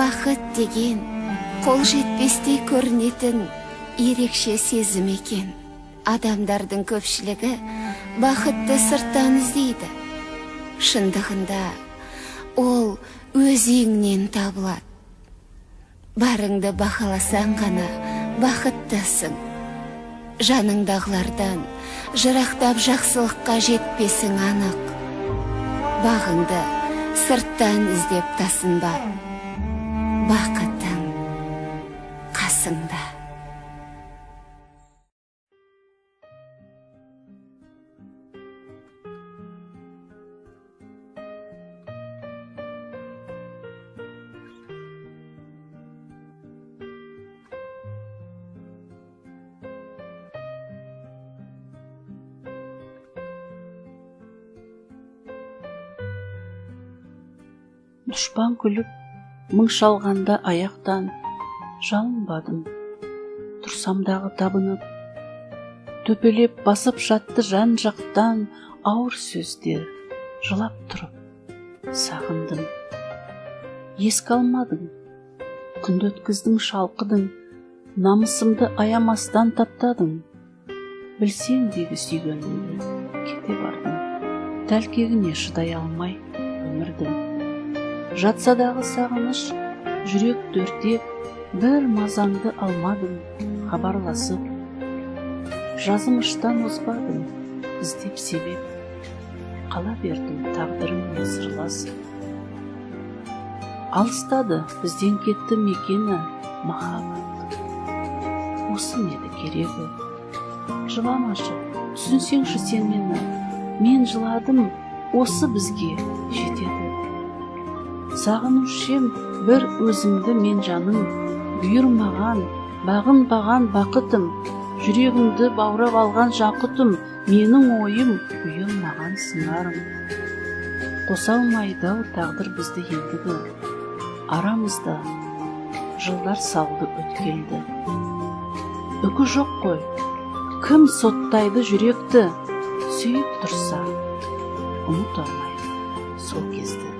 бақыт деген қол жетпестей көрінетін ерекше сезім екен. Адамдардың көпшілігі бақытты сырттан іздейді. Шындығында ол өзіңнен табылады. Барыңды бақаласаң ғана бақыттысың. Жаныңдағылардан жырақтап жақсылыққа жетпесің анық. Бағыңды сырттан іздеп тасынба. Бақытың қасыңда. Дұшпан күліп, мың шалғанда аяқтан жалынбадым. Тұрсамдағы табынып, төпелеп басып жатты жан жақтан ауыр сөздер, жылап тұрып, сағындым. Еске алмадым, күнді өткіздің шалқыдың, намысымды аямастан таптадың. Білсең дегі сүйгенімді, кете бардым, тәлкегіне шыдай алмай өмірдің. Жатсадағы сағыныш, жүрек дөртеп, бір мазаңды алмадым, хабарласып. Жазымыштан озбадым, іздеп себеп, қала бердім тағдырыммен сырласып. Алыстады бізден кетті мекені махаббат. Осы меді керегі? Жыламашы, түсінсеңші сен мені. Мен жыладым, осы бізге жетеді. Сағынушем бір өзімді мен жаның, бұйырмаған, бағынбаған бақытым, жүрегімді баурап алған жақұтым, менің ойым бұйырмаған сыңарым. Қоса алмайды тағдыр бізді ендігі, арамызда жылдар салды өткелді. Үкі жоқ қой, кім соттайды жүректі, сүйіп тұрса, ұмыт алмайды сол кезді.